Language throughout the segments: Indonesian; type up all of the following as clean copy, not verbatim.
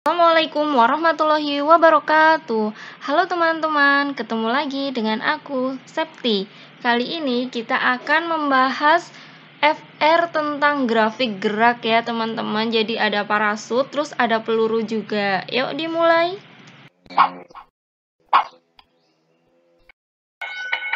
Assalamualaikum warahmatullahi wabarakatuh. Halo teman-teman, ketemu lagi dengan aku, Septi. Kali ini kita akan membahas FR tentang grafik gerak ya teman-teman. Jadi ada parasut, terus ada peluru juga. Yuk dimulai.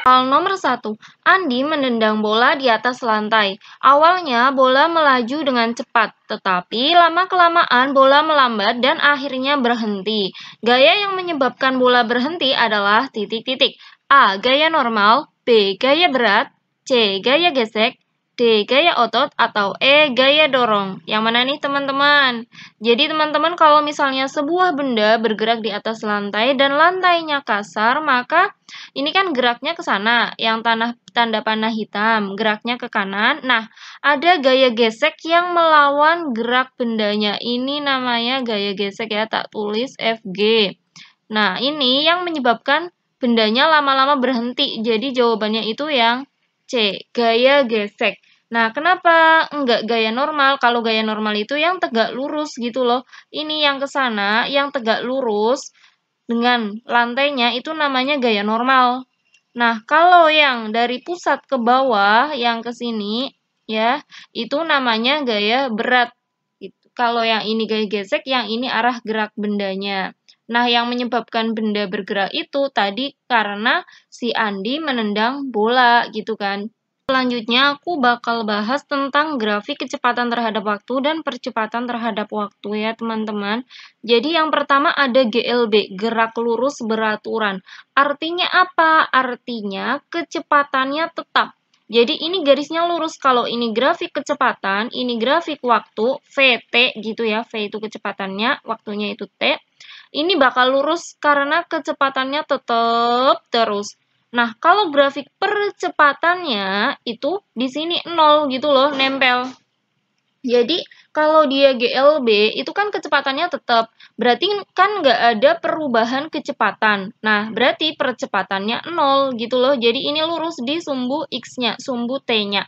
Hal nomor 1, Andi menendang bola di atas lantai. Awalnya bola melaju dengan cepat, tetapi lama-kelamaan bola melambat dan akhirnya berhenti. Gaya yang menyebabkan bola berhenti adalah titik-titik. A. Gaya normal, B. Gaya berat, C. Gaya gesek, D. Gaya otot, atau E. Gaya dorong. Yang mana nih teman-teman? Jadi teman-teman kalau misalnya sebuah benda bergerak di atas lantai dan lantainya kasar, maka ini kan geraknya ke sana, yang tanda panah hitam, geraknya ke kanan. Nah, ada gaya gesek yang melawan gerak bendanya. Ini namanya gaya gesek ya, tak tulis FG. Nah, ini yang menyebabkan bendanya lama-lama berhenti. Jadi jawabannya itu yang C, gaya gesek. Nah, kenapa enggak gaya normal? Kalau gaya normal itu yang tegak lurus gitu loh. Ini yang ke sana, yang tegak lurus dengan lantainya itu namanya gaya normal. Nah, kalau yang dari pusat ke bawah, yang ke sini, ya, itu namanya gaya berat. Gitu. Kalau yang ini gaya gesek, yang ini arah gerak bendanya. Nah, yang menyebabkan benda bergerak itu tadi karena si Andi menendang bola, gitu kan. Selanjutnya, aku bakal bahas tentang grafik kecepatan terhadap waktu dan percepatan terhadap waktu ya, teman-teman. Jadi yang pertama ada GLB, gerak lurus beraturan. Artinya apa? Artinya kecepatannya tetap. Jadi ini garisnya lurus. Kalau ini grafik kecepatan, ini grafik waktu, VT gitu ya. V itu kecepatannya, waktunya itu T. Ini bakal lurus karena kecepatannya tetap terus. Nah, kalau grafik percepatannya itu di sini 0 gitu loh, nempel. Jadi, kalau dia GLB, itu kan kecepatannya tetap. Berarti kan nggak ada perubahan kecepatan. Nah, berarti percepatannya 0 gitu loh. Jadi, ini lurus di sumbu X-nya, sumbu T-nya.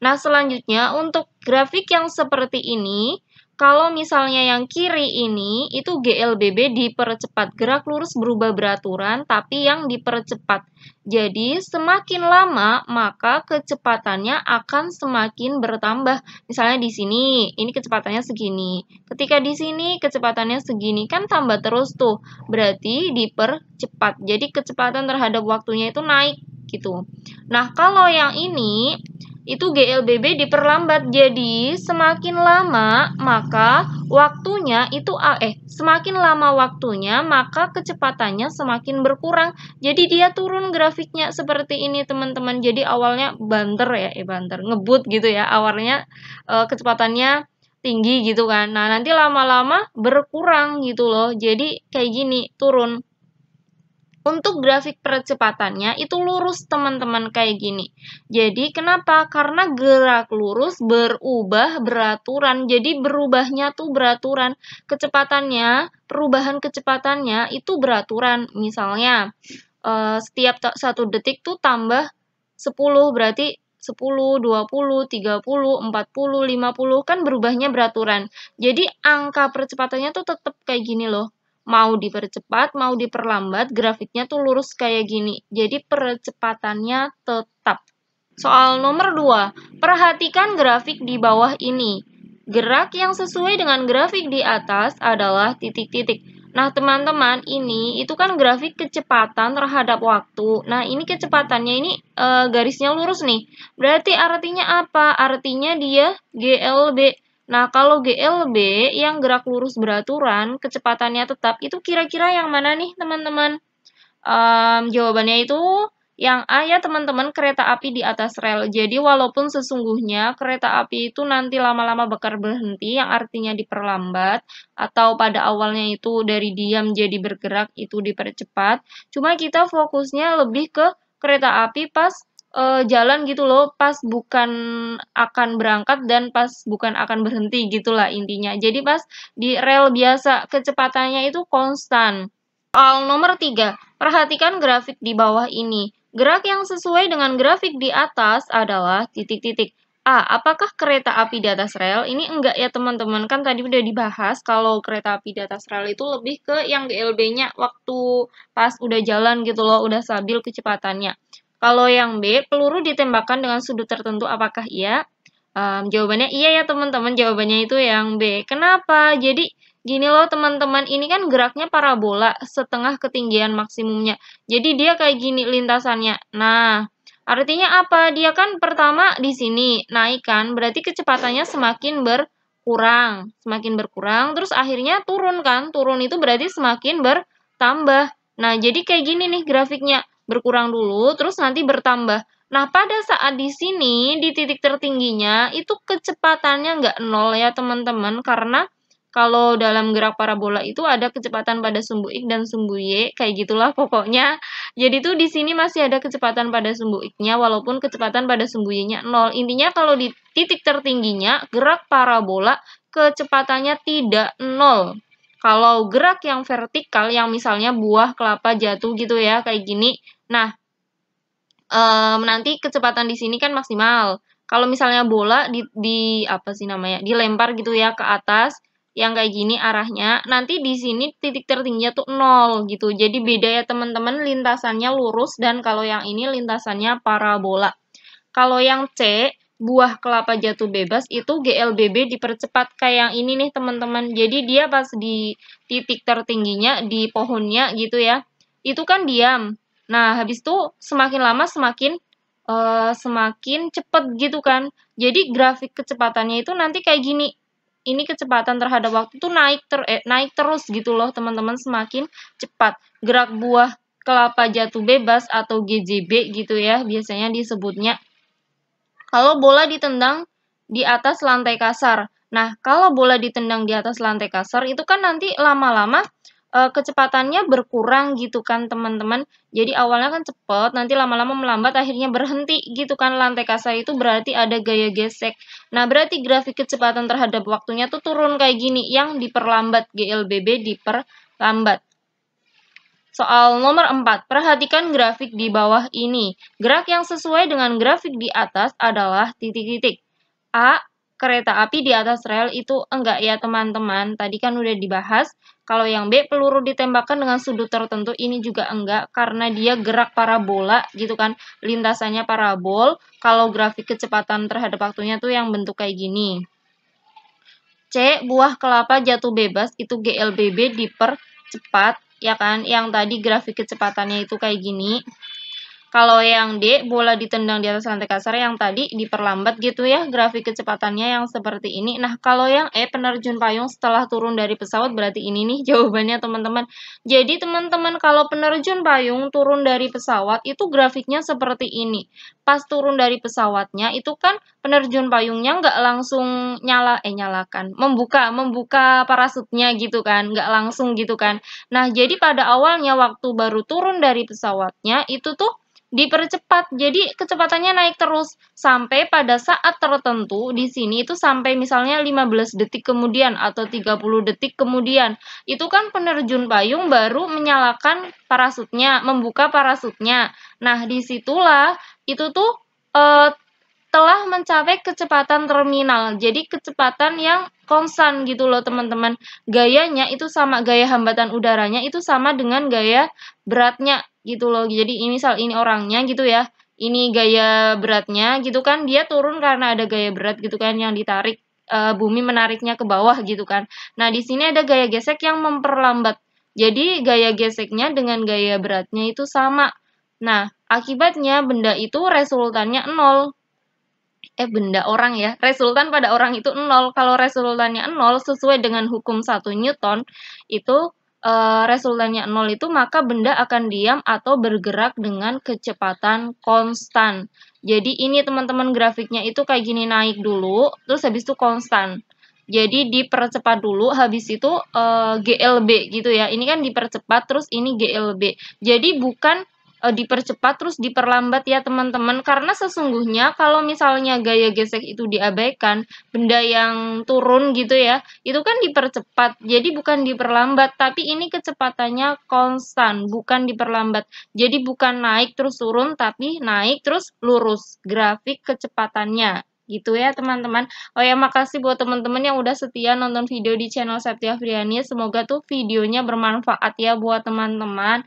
Nah, selanjutnya untuk grafik yang seperti ini, kalau misalnya yang kiri ini, itu GLBB dipercepat. Gerak lurus berubah beraturan, tapi yang dipercepat. Jadi, semakin lama, maka kecepatannya akan semakin bertambah. Misalnya di sini, ini kecepatannya segini. Ketika di sini, kecepatannya segini. Kan tambah terus tuh. Berarti dipercepat. Jadi, kecepatan terhadap waktunya itu naik gitu. Nah, kalau yang ini itu GLBB diperlambat. Jadi semakin lama maka waktunya itu semakin lama waktunya maka kecepatannya semakin berkurang. Jadi dia turun grafiknya seperti ini teman-teman. Jadi awalnya banter ya, banter ngebut gitu ya. Awalnya kecepatannya tinggi gitu kan. Nah, nanti lama-lama berkurang gitu loh. Jadi kayak gini, turun. Untuk grafik percepatannya itu lurus teman-teman kayak gini. Jadi kenapa? Karena gerak lurus berubah beraturan. Jadi berubahnya tuh beraturan. Kecepatannya, perubahan kecepatannya itu beraturan. Misalnya setiap 1 detik tuh tambah 10 berarti 10, 20, 30, 40, 50 kan berubahnya beraturan. Jadi angka percepatannya tuh tetap kayak gini loh. Mau dipercepat, mau diperlambat, grafiknya tuh lurus kayak gini. Jadi percepatannya tetap. Soal nomor 2, perhatikan grafik di bawah ini. Gerak yang sesuai dengan grafik di atas adalah titik-titik. Nah, teman-teman, ini itu kan grafik kecepatan terhadap waktu. Nah, ini kecepatannya ini garisnya lurus nih. Berarti artinya apa? Artinya dia GLB. Nah, kalau GLB yang gerak lurus beraturan, kecepatannya tetap, itu kira-kira yang mana nih, teman-teman? Jawabannya itu yang A ya, teman-teman, kereta api di atas rel. Jadi, walaupun sesungguhnya kereta api itu nanti lama-lama bakal berhenti, yang artinya diperlambat, atau pada awalnya itu dari diam jadi bergerak, itu dipercepat. Cuma kita fokusnya lebih ke kereta api pas jalan gitu loh, pas bukan akan berangkat dan pas bukan akan berhenti gitulah intinya. Jadi pas di rel biasa kecepatannya itu konstan. Soal nomor 3, perhatikan grafik di bawah ini. Gerak yang sesuai dengan grafik di atas adalah titik-titik. A. Apakah kereta api di atas rel? Ini enggak ya teman-teman, kan tadi udah dibahas kalau kereta api di atas rel itu lebih ke yang GLB-nya waktu pas udah jalan gitu loh, udah stabil kecepatannya. Kalau yang B, peluru ditembakkan dengan sudut tertentu, apakah iya? Jawabannya iya ya teman-teman, jawabannya itu yang B. Kenapa? Jadi gini loh teman-teman, ini kan geraknya parabola setengah ketinggian maksimumnya. Jadi dia kayak gini lintasannya. Nah, artinya apa? Dia kan pertama di sini naik kan, berarti kecepatannya semakin berkurang, terus akhirnya turun kan, turun itu berarti semakin bertambah. Nah, jadi kayak gini nih grafiknya, berkurang dulu, terus nanti bertambah. Nah, pada saat di sini, di titik tertingginya, itu kecepatannya nggak nol ya teman-teman, karena kalau dalam gerak parabola itu ada kecepatan pada sumbu X dan sumbu Y, kayak gitulah pokoknya. Jadi tuh di sini masih ada kecepatan pada sumbu X-nya, walaupun kecepatan pada sumbu Y-nya 0. Intinya kalau di titik tertingginya, gerak parabola kecepatannya tidak 0. Kalau gerak yang vertikal, yang misalnya buah kelapa jatuh gitu ya, kayak gini. Nah, nanti kecepatan di sini kan maksimal. Kalau misalnya bola apa sih namanya, dilempar gitu ya ke atas, yang kayak gini arahnya, nanti di sini titik tertingginya tuh 0 gitu. Jadi beda ya teman-teman, lintasannya lurus dan kalau yang ini lintasannya parabola. Kalau yang C, buah kelapa jatuh bebas itu GLBB dipercepat kayak yang ini nih teman-teman. Jadi dia pas di titik tertingginya di pohonnya gitu ya, itu kan diam. Nah, habis itu semakin lama semakin cepet gitu kan. Jadi grafik kecepatannya itu nanti kayak gini. Ini kecepatan terhadap waktu itu naik terus gitu loh teman-teman, semakin cepat. Gerak buah kelapa jatuh bebas atau GJB gitu ya biasanya disebutnya. Kalau bola ditendang di atas lantai kasar. Nah, kalau bola ditendang di atas lantai kasar itu kan nanti lama-lama kecepatannya berkurang gitu kan teman-teman. Jadi awalnya kan cepat, nanti lama-lama melambat, akhirnya berhenti gitu kan. Lantai kasar itu berarti ada gaya gesek. Nah, berarti grafik kecepatan terhadap waktunya tuh turun kayak gini, yang diperlambat, GLBB diperlambat. Soal nomor 4, perhatikan grafik di bawah ini. Gerak yang sesuai dengan grafik di atas adalah titik-titik. A. Kereta api di atas rel itu enggak ya teman-teman. Tadi kan udah dibahas. Kalau yang B, peluru ditembakkan dengan sudut tertentu, ini juga enggak. Karena dia gerak parabola gitu kan. Lintasannya parabol. Kalau grafik kecepatan terhadap waktunya tuh yang bentuk kayak gini. C. Buah kelapa jatuh bebas itu GLBB dipercepat. Ya kan, yang tadi grafik kecepatannya itu kayak gini. Kalau yang D, bola ditendang di atas lantai kasar, yang tadi diperlambat gitu ya, grafik kecepatannya yang seperti ini. Nah, kalau yang E, penerjun payung setelah turun dari pesawat, berarti ini nih jawabannya teman-teman. Jadi teman-teman, kalau penerjun payung turun dari pesawat, itu grafiknya seperti ini. Pas turun dari pesawatnya, itu kan penerjun payungnya nggak langsung membuka parasutnya gitu kan, nggak langsung gitu kan. Nah, jadi pada awalnya waktu baru turun dari pesawatnya, itu tuh dipercepat, jadi kecepatannya naik terus sampai pada saat tertentu di sini itu sampai misalnya 15 detik kemudian atau 30 detik kemudian. Itu kan penerjun payung baru menyalakan parasutnya, membuka parasutnya. Nah, disitulah itu tuh telah mencapai kecepatan terminal. Jadi kecepatan yang konstan gitu loh teman-teman. Gayanya itu sama, gaya hambatan udaranya itu sama dengan gaya beratnya gitu loh. Jadi ini misal ini orangnya gitu ya. Ini gaya beratnya gitu kan, dia turun karena ada gaya berat gitu kan yang ditarik, bumi menariknya ke bawah gitu kan. Nah, di sini ada gaya gesek yang memperlambat. Jadi gaya geseknya dengan gaya beratnya itu sama. Nah, akibatnya benda itu resultannya 0. Resultan pada orang itu 0. Kalau resultannya 0 sesuai dengan hukum 1 Newton, itu resultannya 0 itu maka benda akan diam atau bergerak dengan kecepatan konstan. Jadi ini teman-teman grafiknya itu kayak gini, naik dulu, terus habis itu konstan. Jadi dipercepat dulu, habis itu GLB gitu ya. Ini kan dipercepat, terus ini GLB. Jadi bukan dipercepat terus diperlambat ya teman-teman, karena sesungguhnya kalau misalnya gaya gesek itu diabaikan, benda yang turun gitu ya, itu kan dipercepat, jadi bukan diperlambat, tapi ini kecepatannya konstan, bukan diperlambat. Jadi bukan naik terus turun, tapi naik terus lurus grafik kecepatannya. Gitu ya teman-teman. Oh ya, makasih buat teman-teman yang udah setia nonton video di channel Septia Friani. Semoga tuh videonya bermanfaat ya buat teman-teman.